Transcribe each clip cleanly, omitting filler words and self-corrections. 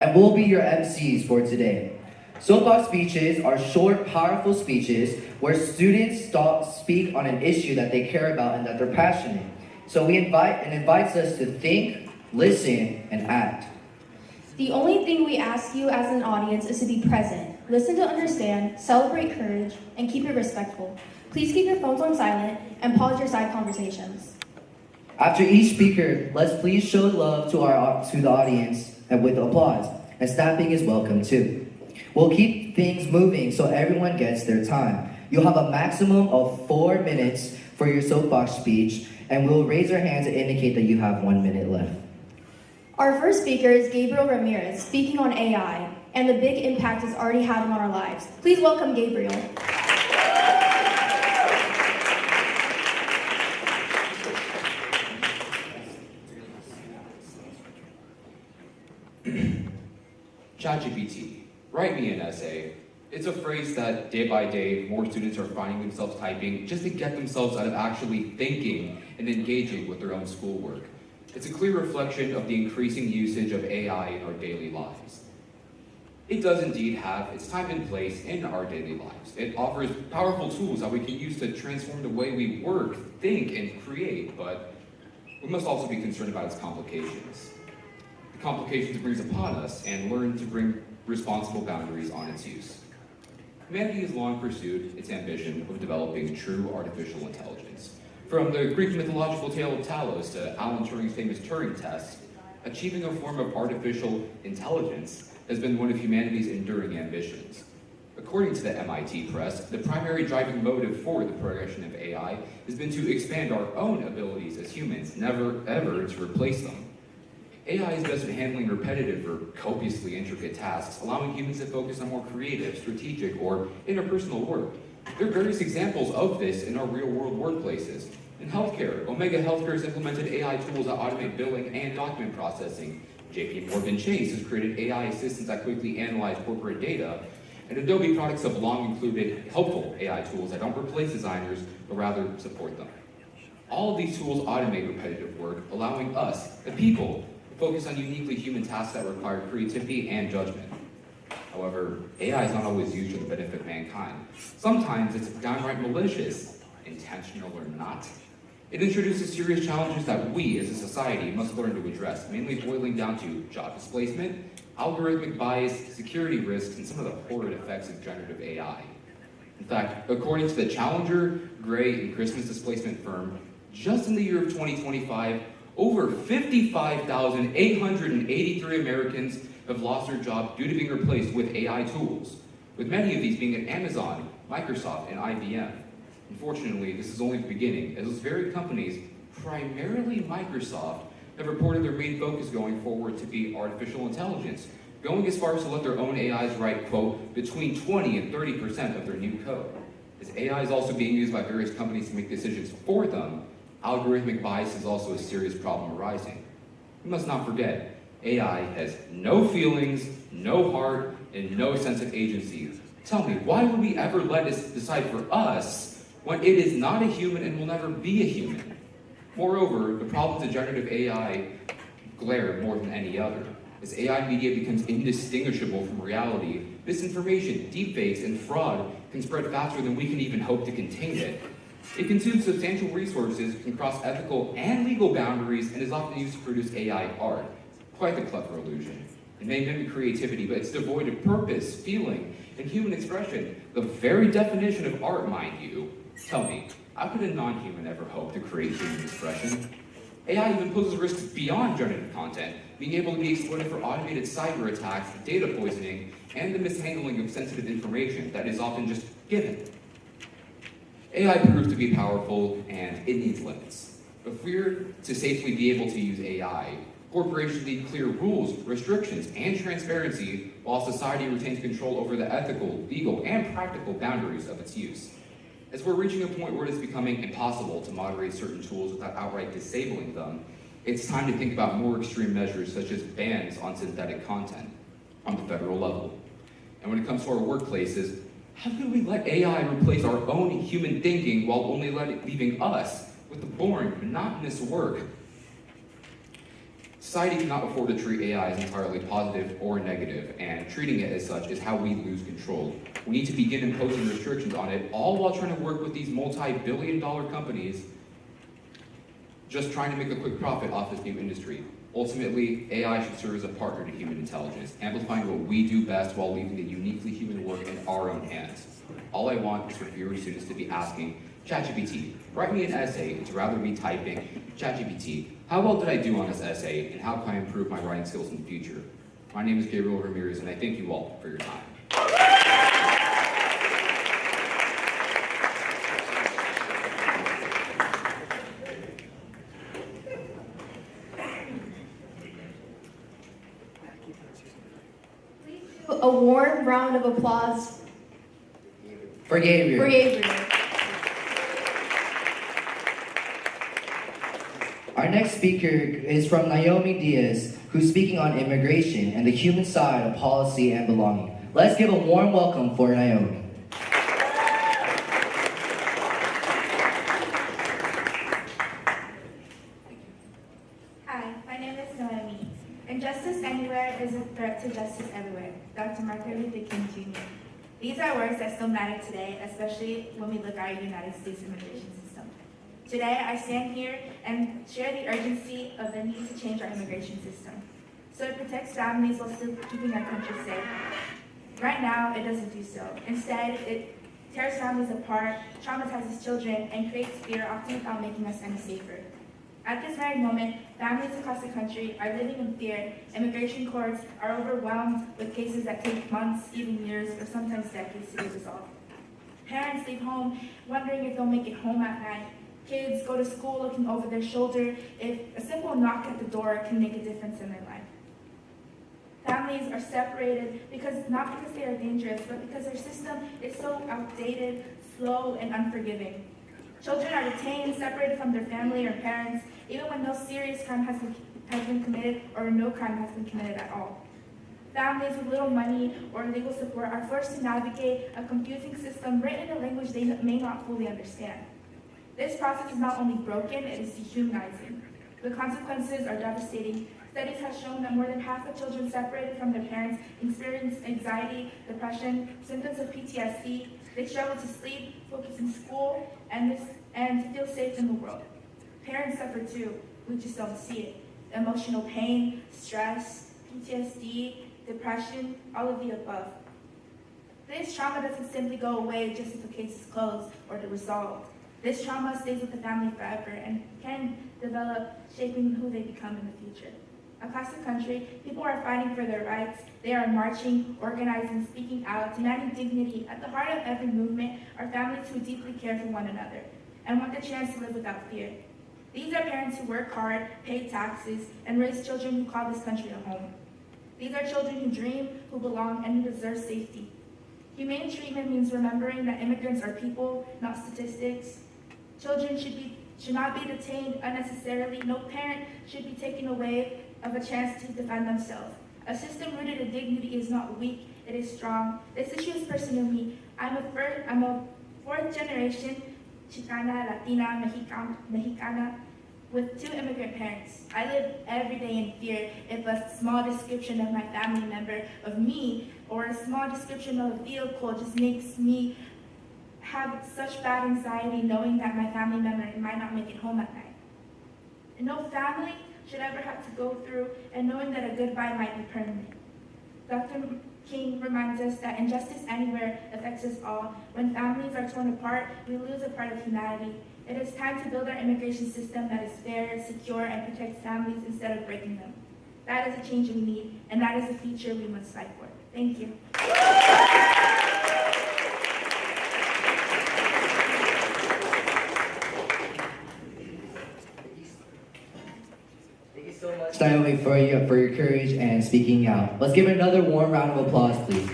and we'll be your MCs for today. Soapbox speeches are short, powerful speeches where students speak on an issue that they care about and that they're passionate. So we invites us to think, listen, and act. The only thing we ask you as an audience is to be present, listen to understand, celebrate courage, and keep it respectful. Please keep your phones on silent and pause your side conversations. After each speaker, let's please show love to the audience and with applause. And snapping is welcome too. We'll keep things moving so everyone gets their time. You'll have a maximum of 4 minutes for your soapbox speech, and we'll raise our hands to indicate that you have 1 minute left. Our first speaker is Gabriel Ramirez, speaking on AI and the big impact it's already having on our lives. Please welcome Gabriel. ChatGPT, write me an essay. It's a phrase that day by day more students are finding themselves typing just to get themselves out of actually thinking and engaging with their own schoolwork. It's a clear reflection of the increasing usage of AI in our daily lives. It does indeed have its time and place in our daily lives. It offers powerful tools that we can use to transform the way we work, think, and create, but we must also be concerned about its complications. The complications it brings upon us and learn to bring responsible boundaries on its use. Humanity has long pursued its ambition of developing true artificial intelligence. From the Greek mythological tale of Talos to Alan Turing's famous Turing test, achieving a form of artificial intelligence has been one of humanity's enduring ambitions. According to the MIT Press, the primary driving motive for the progression of AI has been to expand our own abilities as humans, never ever to replace them. AI is best at handling repetitive or copiously intricate tasks, allowing humans to focus on more creative, strategic, or interpersonal work. There are various examples of this in our real-world workplaces. In healthcare, Omega Healthcare has implemented AI tools that automate billing and document processing. JP Morgan Chase has created AI assistants that quickly analyze corporate data. And Adobe products have long included helpful AI tools that don't replace designers, but rather support them. All of these tools automate repetitive work, allowing us, the people, focus on uniquely human tasks that require creativity and judgment. However, AI is not always used for the benefit of mankind. Sometimes it's downright malicious, intentional or not. It introduces serious challenges that we as a society must learn to address, mainly boiling down to job displacement, algorithmic bias, security risks, and some of the horrid effects of generative AI. In fact, according to the Challenger, Gray, and Christmas displacement firm, just in the year of 2025, over 55,883 Americans have lost their job due to being replaced with AI tools, with many of these being at Amazon, Microsoft, and IBM. Unfortunately, this is only the beginning, as those very companies, primarily Microsoft, have reported their main focus going forward to be artificial intelligence, going as far as to let their own AIs write, quote, between 20 and 30% of their new code. As AI is also being used by various companies to make decisions for them, algorithmic bias is also a serious problem arising. We must not forget, AI has no feelings, no heart, and no sense of agency. Tell me, why would we ever let it decide for us when it is not a human and will never be a human? Moreover, the problems of generative AI glare more than any other. As AI media becomes indistinguishable from reality, misinformation, deepfakes, and fraud can spread faster than we can even hope to contain it. It consumes substantial resources, can cross ethical and legal boundaries, and is often used to produce AI art. Quite the clever illusion. It may mimic creativity, but it's devoid of purpose, feeling, and human expression. The very definition of art, mind you. Tell me, how could a non-human ever hope to create human expression? AI even poses risks beyond generative content, being able to be exploited for automated cyber attacks, data poisoning, and the mishandling of sensitive information that is often just given. AI proves to be powerful, and it needs limits. If we're to safely be able to use AI, corporations need clear rules, restrictions, and transparency, while society retains control over the ethical, legal, and practical boundaries of its use. As we're reaching a point where it is becoming impossible to moderate certain tools without outright disabling them, it's time to think about more extreme measures such as bans on synthetic content on the federal level. And when it comes to our workplaces, how can we let AI replace our own human thinking while only leaving us with the boring, monotonous work? Society cannot afford to treat AI as entirely positive or negative, and treating it as such is how we lose control. We need to begin imposing restrictions on it, all while trying to work with these multi-billion-dollar companies just trying to make a quick profit off this new industry. Ultimately, AI should serve as a partner to human intelligence, amplifying what we do best while leaving the uniquely human work in our own hands. All I want is for fewer students to be asking, ChatGPT, write me an essay, and to rather be typing, ChatGPT, how well did I do on this essay, and how can I improve my writing skills in the future? My name is Gabriel Ramirez, and I thank you all for your time. A warm round of applause For Gabriel. for Gabriel. Our next speaker is from Naomi Diaz, who's speaking on immigration and the human side of policy and belonging. Let's give a warm welcome for Naomi. Hi, my name is Naomi. Injustice anywhere is a threat to justice everywhere. Dr. Martin Luther King Jr. These are words that still matter today, especially when we look at our United States immigration system. Today, I stand here and share the urgency of the need to change our immigration system so it protects families while still keeping our country safe. Right now, it doesn't do so. Instead, it tears families apart, traumatizes children, and creates fear, often without making us any safer. At this very moment, families across the country are living in fear. Immigration courts are overwhelmed with cases that take months, even years, or sometimes decades to be resolved. Parents leave home wondering if they'll make it home at night. Kids go to school looking over their shoulder if a simple knock at the door can make a difference in their life. Families are separated not because they are dangerous, but because their system is so outdated, slow, and unforgiving. Children are detained, separated from their family or parents, even when no serious crime has been committed or no crime has been committed at all. Families with little money or legal support are forced to navigate a confusing system written in a language they may not fully understand. This process is not only broken, it is dehumanizing. The consequences are devastating. Studies have shown that more than half of children separated from their parents experience anxiety, depression, symptoms of PTSD. They struggle to sleep, focus in school, and to feel safe in the world. Parents suffer too. We just don't see it. Emotional pain, stress, PTSD, depression, all of the above. This trauma doesn't simply go away just if a case is closed or resolved. This trauma stays with the family forever and can develop, shaping who they become in the future. Across the country, people are fighting for their rights. They are marching, organizing, speaking out, demanding dignity. At the heart of every movement are families who deeply care for one another and want the chance to live without fear. These are parents who work hard, pay taxes, and raise children who call this country a home. These are children who dream, who belong, and who deserve safety. Humane treatment means remembering that immigrants are people, not statistics. Children should not be detained unnecessarily. No parent should be taken away of a chance to defend themselves. A system rooted in dignity is not weak, it is strong. This issue is personal to me. I'm a fourth generation Chicana, Latina, Mexicana with 2 immigrant parents. I live every day in fear if a small description of my family member, of me, or a small description of a vehicle just makes me have such bad anxiety knowing that my family member might not make it home at night. And no family should ever have to go through and knowing that a goodbye might be permanent. Dr. King reminds us that injustice anywhere affects us all. When families are torn apart, we lose a part of humanity. It is time to build our immigration system that is fair, secure, and protects families instead of breaking them. That is a change we need, and that is the future we must fight for. Thank you. Thank you so much, Naomi, for your courage and speaking out. Let's give another warm round of applause, please.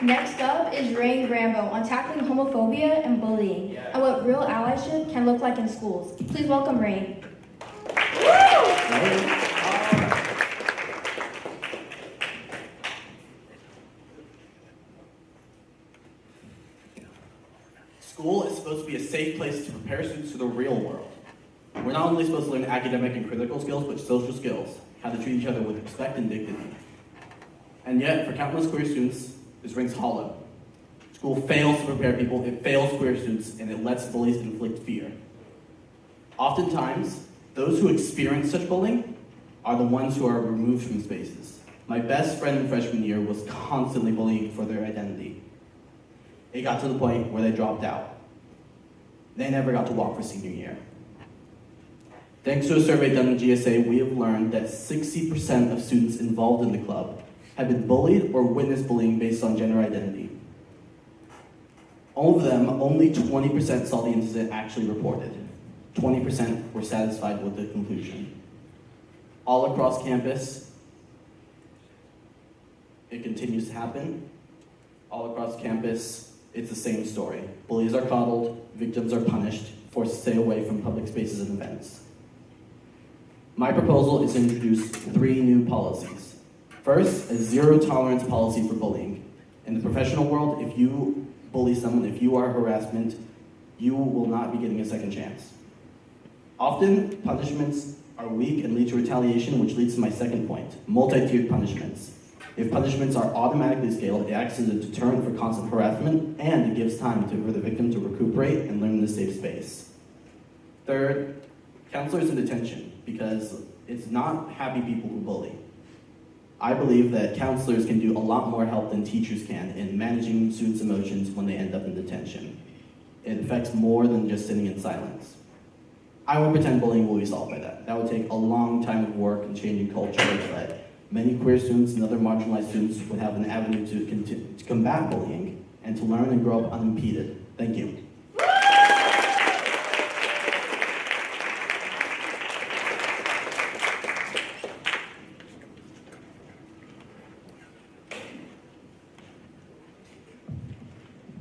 Next up is Rain Grambo on tackling homophobia and bullying and what real allyship can look like in schools. Please welcome Rain. School is supposed to be a safe place to prepare students for the real world. not only supposed to learn academic and critical skills, but social skills, how to treat each other with respect and dignity. And yet, for countless queer students, this rings hollow. School fails to prepare people, it fails queer students, and it lets bullies inflict fear. Oftentimes, those who experience such bullying are the ones who are removed from spaces. My best friend in freshman year was constantly bullied for their identity. It got to the point where they dropped out. They never got to walk for senior year. Thanks to a survey done in GSA, we have learned that 60% of students involved in the club have been bullied or witnessed bullying based on gender identity. Of them, only 20% saw the incident actually reported. 20% were satisfied with the conclusion. All across campus, it continues to happen. All across campus, it's the same story. Bullies are coddled, victims are punished, forced to stay away from public spaces and events. My proposal is to introduce 3 new policies. First, a zero-tolerance policy for bullying. In the professional world, if you bully someone, if you are harassment, you will not be getting a second chance. Often, punishments are weak and lead to retaliation, which leads to my second point, multi-tiered punishments. If punishments are automatically scaled, it acts as a deterrent for constant harassment, and it gives time for the victim to recuperate and learn in a safe space. Third, counselors in detention, because it's not happy people who bully. I believe that counselors can do a lot more help than teachers can in managing students' emotions when they end up in detention. It affects more than just sitting in silence. I won't pretend bullying will be solved by that. That would take a long time of work and changing culture, but many queer students and other marginalized students would have an avenue to combat bullying and to learn and grow up unimpeded. Thank you.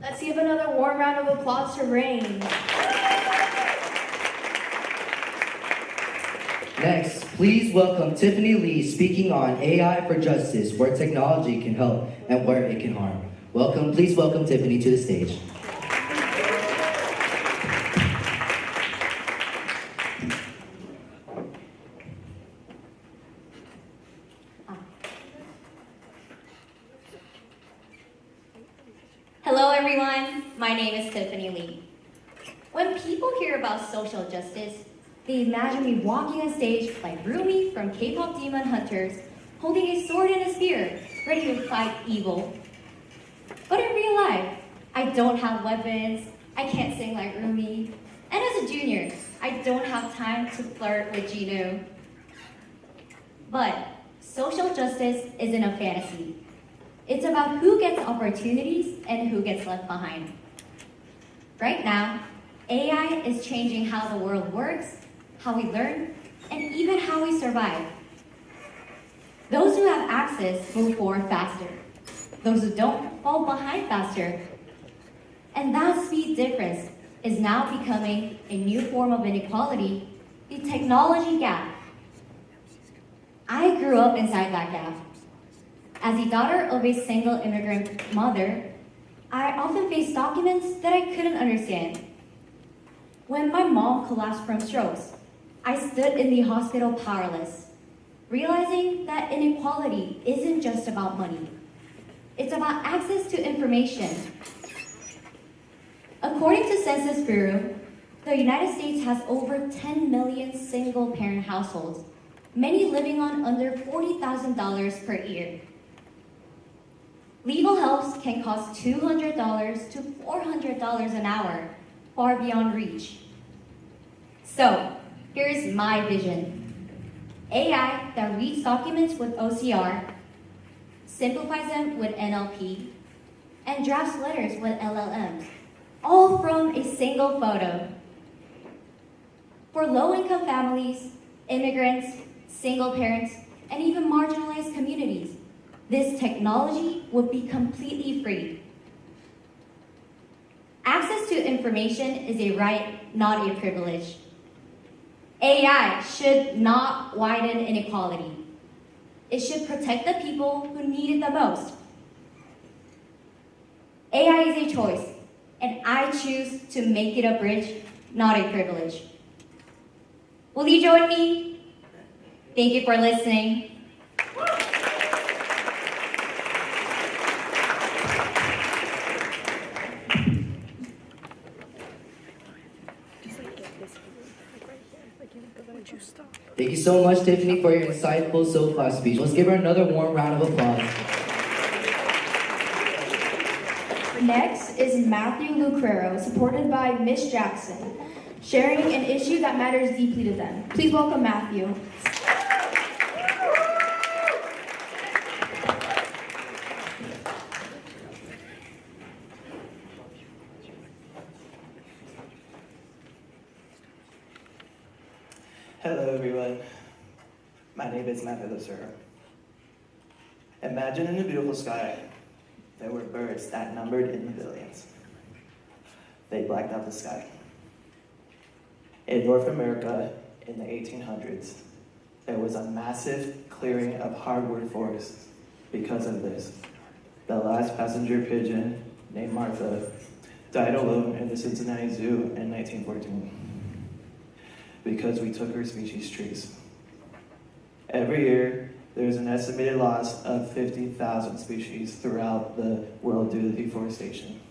Let's give another warm round of applause to Rain. Next, please welcome Tiffany Lee speaking on AI for Justice, where technology can help and where it can harm. Please welcome Tiffany to the stage. Hello everyone, my name is Tiffany Lee. When people hear about social justice, they imagine me walking on stage like Rumi from K-pop Demon Hunters, holding a sword and a spear, ready to fight evil. But in real life, I don't have weapons, I can't sing like Rumi, and as a junior, I don't have time to flirt with Gino. But social justice isn't a fantasy. It's about who gets opportunities and who gets left behind. Right now, AI is changing how the world works, how we learn, and even how we survive. Those who have access move forward faster. Those who don't fall behind faster. And that speed difference is now becoming a new form of inequality, the technology gap. I grew up inside that gap. As the daughter of a single immigrant mother, I often faced documents that I couldn't understand. When my mom collapsed from strokes, I stood in the hospital powerless, realizing that inequality isn't just about money. It's about access to information. According to Census Bureau, the United States has over 10 million single-parent households, many living on under $40,000 per year. Legal help can cost $200 to $400 an hour, far beyond reach. So, here's my vision. AI that reads documents with OCR, simplifies them with NLP, and drafts letters with LLMs, all from a single photo. For low-income families, immigrants, single parents, and even marginalized communities, this technology would be completely free. Access to information is a right, not a privilege. AI should not widen inequality. It should protect the people who need it the most. AI is a choice, and I choose to make it a bridge, not a privilege. Will you join me? Thank you for listening. Thank you so much, Tiffany, for your insightful soapbox speech. Let's give her another warm round of applause. Next is Matthew Lucrero, supported by Miss Jackson, sharing an issue that matters deeply to them. Please welcome Matthew. Hello everyone, my name is Matthew Lucero. Imagine in the beautiful sky, there were birds that numbered in the billions. They blacked out the sky. In North America, in the 1800s, there was a massive clearing of hardwood forests because of this. The last passenger pigeon, named Martha, died alone in the Cincinnati Zoo in 1914 because we took her species trees. Every year, there's an estimated loss of 50,000 species throughout the world due to deforestation.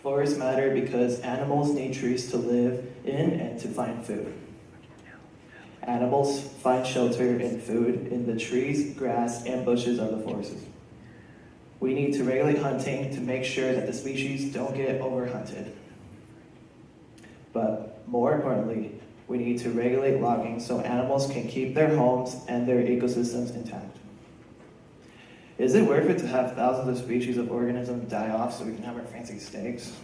Forests matter because animals need trees to live in and to find food. Animals find shelter and food in the trees, grass, and bushes of the forests. We need to regulate hunting to make sure that the species don't get overhunted. But more importantly, we need to regulate logging so animals can keep their homes and their ecosystems intact. Is it worth it to have thousands of species of organisms die off so we can have our fancy steaks?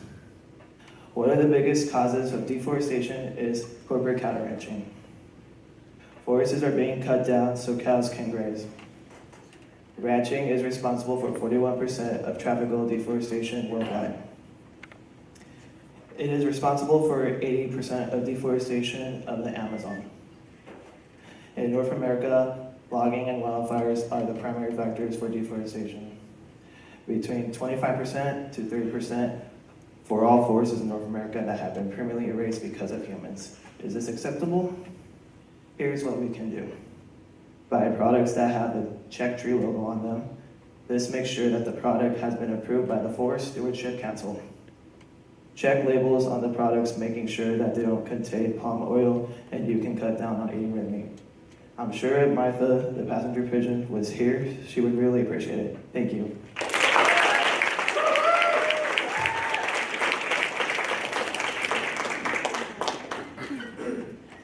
One of the biggest causes of deforestation is corporate cattle ranching. Forests are being cut down so cows can graze. Ranching is responsible for 41% of tropical deforestation worldwide. It is responsible for 80% of deforestation of the Amazon. In North America, logging and wildfires are the primary factors for deforestation. Between 25% to 30% for all forests in North America that have been permanently erased because of humans. Is this acceptable? Here's what we can do. Buy products that have the Check Tree logo on them. This makes sure that the product has been approved by the Forest Stewardship Council. Check labels on the products, making sure that they don't contain palm oil, and you can cut down on eating red meat. I'm sure if Martha, the passenger pigeon, was here, she would really appreciate it. Thank you.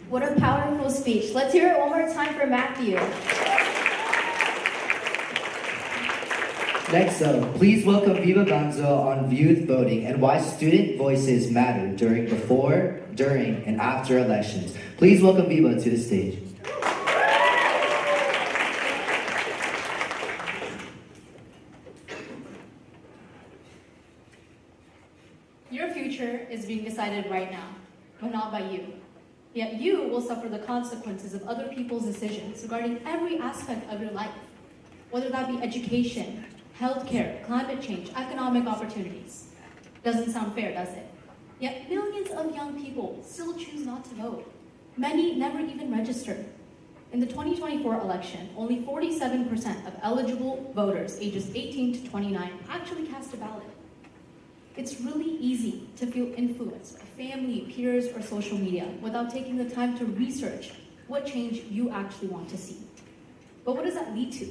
What a powerful speech. Let's hear it one more time for Matthew. Next up, please welcome Viva Banzo on youth voting and why student voices matter during, before, during, and after elections. Please welcome Viva to the stage. Your future is being decided right now, but not by you. Yet you will suffer the consequences of other people's decisions regarding every aspect of your life, whether that be education, healthcare, climate change, economic opportunities. Doesn't sound fair, does it? Yet millions of young people still choose not to vote. Many never even register. In the 2024 election, only 47% of eligible voters ages 18 to 29 actually cast a ballot. It's really easy to feel influenced by family, peers, or social media without taking the time to research what change you actually want to see. But what does that lead to?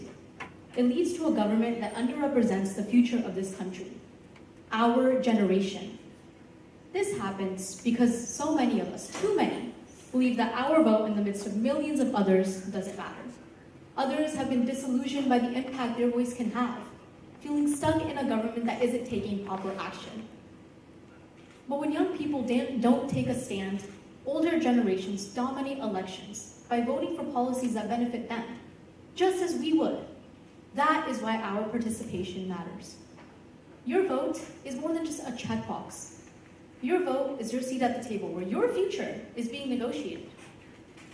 It leads to a government that underrepresents the future of this country, our generation. This happens because so many of us, too many, believe that our vote in the midst of millions of others doesn't matter. Others have been disillusioned by the impact their voice can have, feeling stuck in a government that isn't taking proper action. But when young people don't take a stand, older generations dominate elections by voting for policies that benefit them, just as we would. That is why our participation matters. Your vote is more than just a checkbox. Your vote is your seat at the table where your future is being negotiated.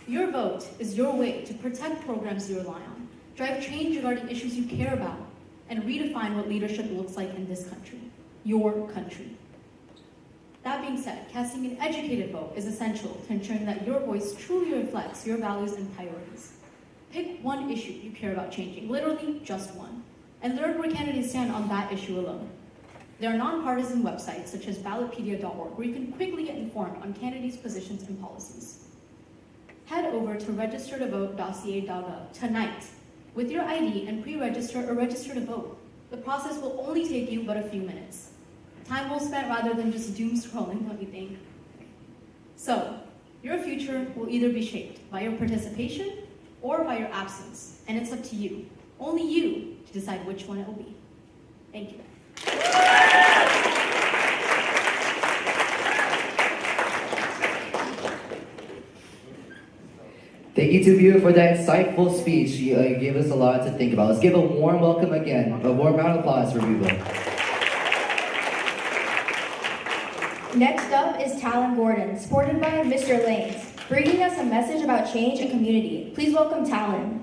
Your vote is your way to protect programs you rely on, drive change regarding issues you care about, and redefine what leadership looks like in this country, your country. That being said, casting an educated vote is essential to ensuring that your voice truly reflects your values and priorities. Pick one issue you care about changing, literally just one, and learn where candidates stand on that issue alone. There are nonpartisan websites such as ballotpedia.org where you can quickly get informed on candidates' positions and policies. Head over to registertovote.ca.gov tonight with your ID and pre-register or register to vote. The process will only take you but a few minutes. Time well spent rather than just doom scrolling, don't you think? So, your future will either be shaped by your participation or by your absence, and it's up to you, only you, to decide which one it will be. Thank you. Thank you to Viewer for that insightful speech. You gave us a lot to think about. Let's give a warm welcome again, a warm round of applause for Viva. Next up is Talon Gordon, supported by Mr. Lanes, bringing us a message about change and community. Please welcome Talon.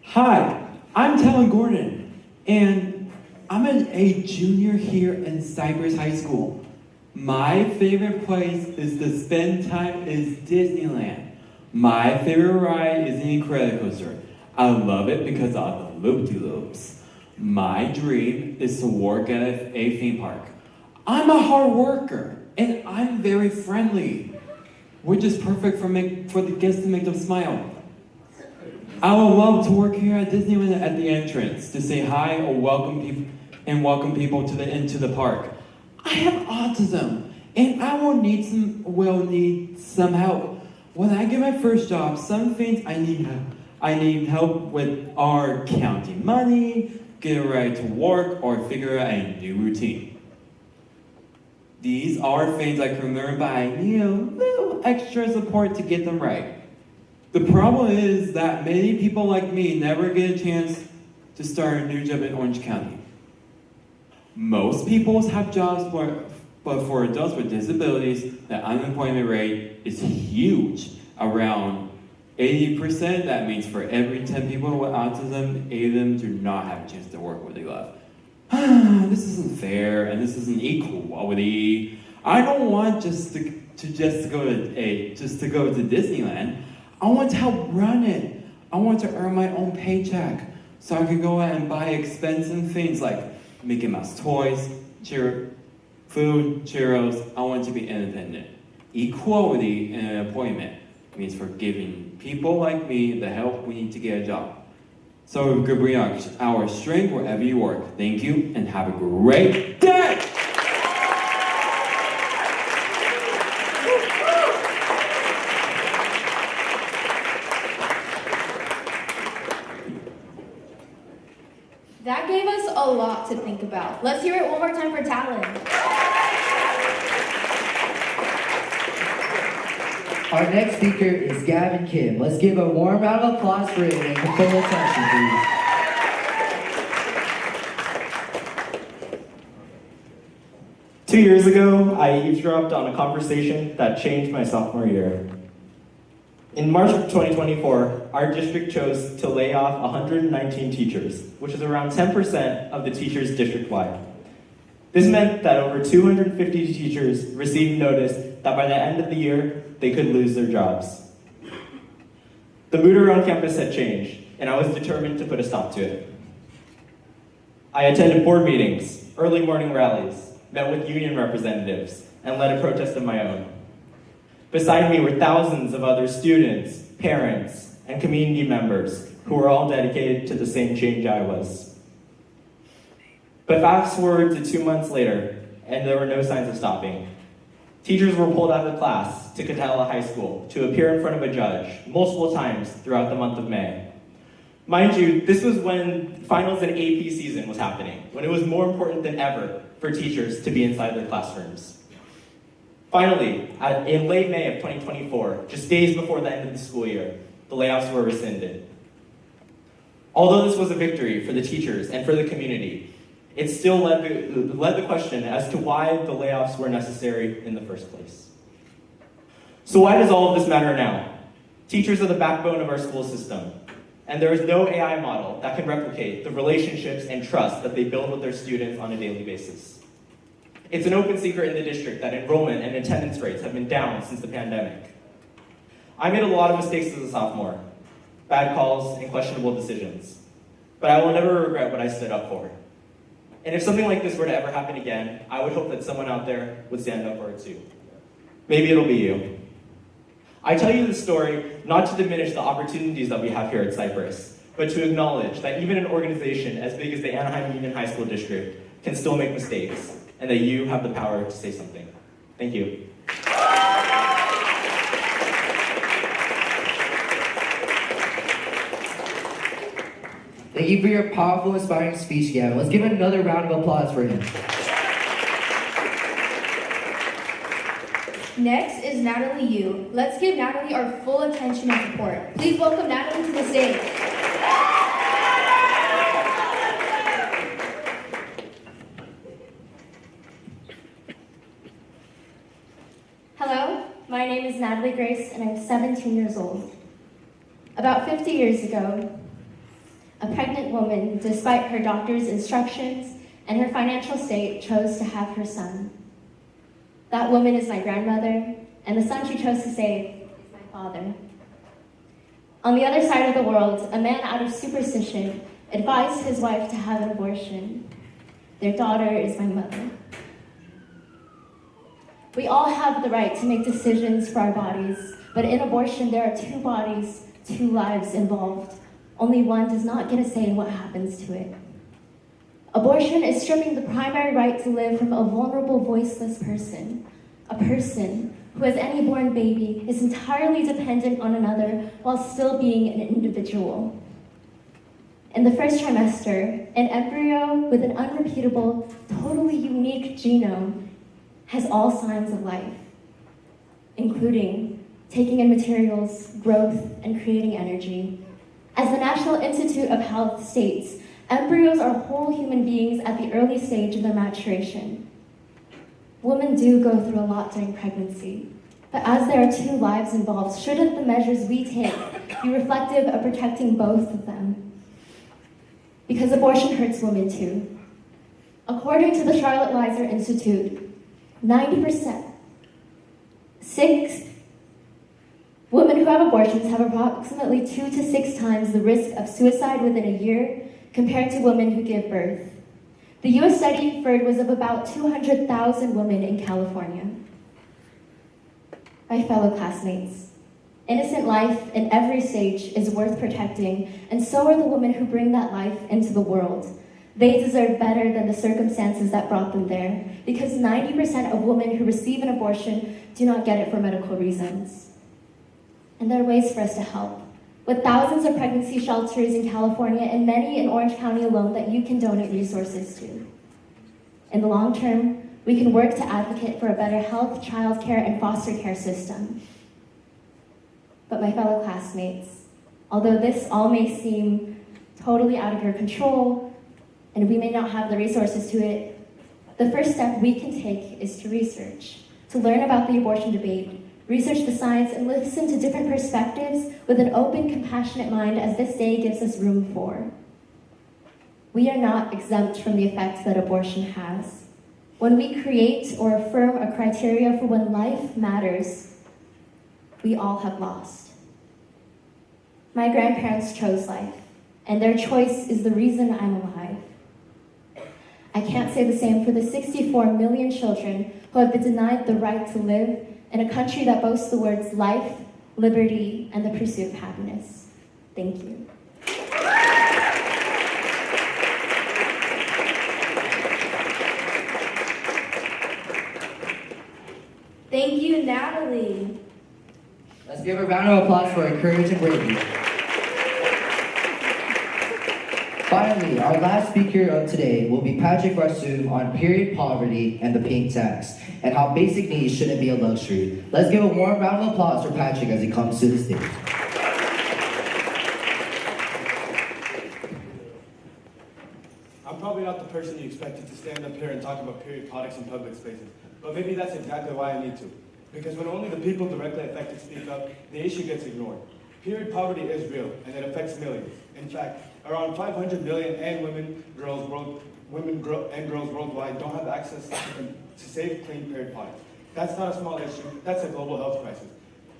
Hi, I'm Talon Gordon, and I'm a junior here in Cypress High School. My favorite place is to spend time is Disneyland. My favorite ride is the Incredicoaster. I love it because of the loop-de-loops. My dream is to work at a theme park. I'm a hard worker, and I'm very friendly, which is perfect for the guests to make them smile. I would love to work here at Disneyland at the entrance to say hi or welcome people into the park. I have autism, and I will need some help. When I get my first job, some things I need help with are counting money, getting ready to work, or figure out a new routine. These are things I can learn by little extra support to get them right. The problem is that many people like me never get a chance to start a new job in Orange County. Most people have jobs, but for adults with disabilities, the unemployment rate is huge, around 80%. That means for every 10 people with autism, 8 of them do not have a chance to work what they love. This isn't fair, and this isn't equality. I don't want just to go to Disneyland. I want to help run it. I want to earn my own paycheck so I can go out and buy expensive things like Mickey Mouse toys, food, churros. I want to be independent. Equality in employment means for giving people like me the help we need to get a job. So we could bring our strength wherever you work. Thank you, and have a great day! That gave us a lot to think about. Let's hear it one more time for Talon. Our next speaker is Gavin Kim. Let's give a warm round of applause for him and full attention, please. Two years ago, I eavesdropped on a conversation that changed my sophomore year. In March of 2024, our district chose to lay off 119 teachers, which is around 10% of the teachers district-wide. This meant that over 250 teachers received notice that by the end of the year, they could lose their jobs. The mood around campus had changed, and I was determined to put a stop to it. I attended board meetings, early morning rallies, met with union representatives, and led a protest of my own. Beside me were thousands of other students, parents, and community members who were all dedicated to the same change I was. But fast forward to 2 months later, and there were no signs of stopping. Teachers were pulled out of class to Catella High School to appear in front of a judge multiple times throughout the month of May. Mind you, this was when finals and AP season was happening, when it was more important than ever for teachers to be inside their classrooms. Finally, in late May of 2024, just days before the end of the school year, the layoffs were rescinded. Although this was a victory for the teachers and for the community, it still led the question as to why the layoffs were necessary in the first place. So why does all of this matter now? Teachers are the backbone of our school system. And there is no AI model that can replicate the relationships and trust that they build with their students on a daily basis. It's an open secret in the district that enrollment and attendance rates have been down since the pandemic. I made a lot of mistakes as a sophomore, bad calls and questionable decisions, but I will never regret what I stood up for. And if something like this were to ever happen again, I would hope that someone out there would stand up for it too. Maybe it'll be you. I tell you this story not to diminish the opportunities that we have here at Cypress, but to acknowledge that even an organization as big as the Anaheim Union High School District can still make mistakes, and that you have the power to say something. Thank you. Thank you for your powerful, inspiring speech, Gavin. Let's give another round of applause for him. Next is Natalie Yu. Let's give Natalie our full attention and support. Please welcome Natalie to the stage. Hello, my name is Natalie Grace and I'm 17 years old. About 50 years ago, a pregnant woman, despite her doctor's instructions and her financial state, chose to have her son. That woman is my grandmother, and the son she chose to save is my father. On the other side of the world, a man out of superstition advised his wife to have an abortion. Their daughter is my mother. We all have the right to make decisions for our bodies, but in abortion there are two bodies, two lives involved. Only one does not get a say in what happens to it. Abortion is stripping the primary right to live from a vulnerable, voiceless person. A person who, as any born baby, is entirely dependent on another while still being an individual. In the first trimester, an embryo with an unrepeatable, totally unique genome has all signs of life, including taking in materials, growth, and creating energy. As the National Institute of Health states, embryos are whole human beings at the early stage of their maturation. Women do go through a lot during pregnancy, but as there are two lives involved, shouldn't the measures we take be reflective of protecting both of them? Because abortion hurts women too. According to the Charlotte Weiser Institute, 90%, women who have abortions have approximately 2 to 6 times the risk of suicide within a year compared to women who give birth. The US study was of about 200,000 women in California. My fellow classmates, innocent life in every stage is worth protecting, and so are the women who bring that life into the world. They deserve better than the circumstances that brought them there, because 90% of women who receive an abortion do not get it for medical reasons. And there are ways for us to help. With thousands of pregnancy shelters in California and many in Orange County alone that you can donate resources to. In the long term, we can work to advocate for a better health, childcare, and foster care system. But my fellow classmates, although this all may seem totally out of your control, and we may not have the resources to it, the first step we can take is to research, to learn about the abortion debate, research the science, and listen to different perspectives with an open, compassionate mind as this day gives us room for. We are not exempt from the effects that abortion has. When we create or affirm a criteria for when life matters, we all have lost. My grandparents chose life, and their choice is the reason I'm alive. I can't say the same for the 64 million children who have been denied the right to live in a country that boasts the words life, liberty, and the pursuit of happiness. Thank you. Thank you, Natalie. Let's give a round of applause for her courage and bravery. Finally, our last speaker of today will be Patrick Rasoom on period poverty and the pink tax, and how basic needs shouldn't be a luxury. Let's give a warm round of applause for Patrick as he comes to the stage. I'm probably not the person you expected to stand up here and talk about period products in public spaces, but maybe that's exactly why I need to. Because when only the people directly affected speak up, the issue gets ignored. Period poverty is real, and it affects millions. In fact, around 500 million and girls worldwide don't have access to safe, clean period products. That's not a small issue, that's a global health crisis.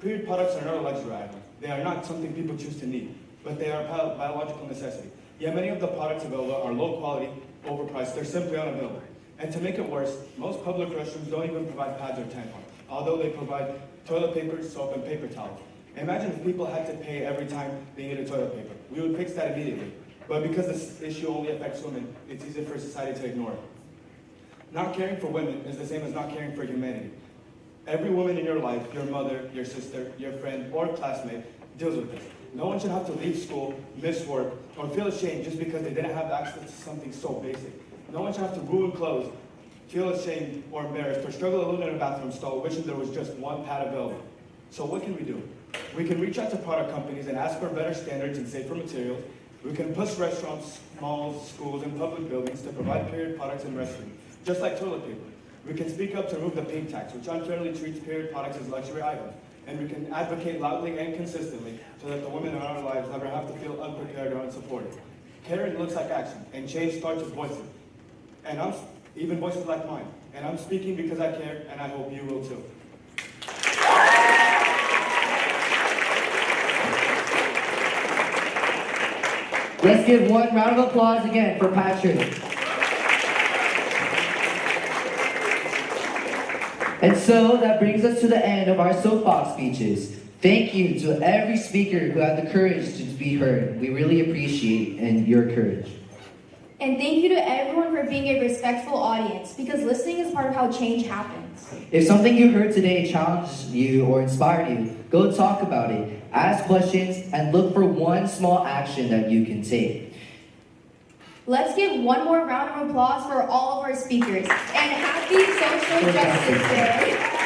Period products are not a luxury item. They are not something people choose to need, but they are a biological necessity. Yet many of the products available are low quality, overpriced, they're simply unavailable. And to make it worse, most public restrooms don't even provide pads or tampons, although they provide toilet paper, soap, and paper towels. Imagine if people had to pay every time they needed toilet paper. We would fix that immediately. But because this issue only affects women, it's easy for society to ignore it. Not caring for women is the same as not caring for humanity. Every woman in your life, your mother, your sister, your friend, or classmate, deals with this. No one should have to leave school, miss work, or feel ashamed just because they didn't have access to something so basic. No one should have to ruin clothes, feel ashamed or embarrassed, or struggle alone in a bathroom stall wishing there was just one pad available. So what can we do? We can reach out to product companies and ask for better standards and safer materials. We can push restaurants, malls, schools, and public buildings to provide period products and restrooms, just like toilet paper. We can speak up to remove the pink tax, which unfairly treats period products as luxury items. And we can advocate loudly and consistently so that the women in our lives never have to feel unprepared or unsupported. Caring looks like action, and change starts with voices. And even voices like mine. And I'm speaking because I care, and I hope you will too. Let's give one round of applause again for Patrick. And so that brings us to the end of our soapbox speeches. Thank you to every speaker who had the courage to be heard. We really appreciate your courage. And thank you to everyone for being a respectful audience, because listening is part of how change happens. If something you heard today challenged you or inspired you, go talk about it, ask questions, and look for one small action that you can take. Let's give one more round of applause for all of our speakers. And happy Social Justice Day!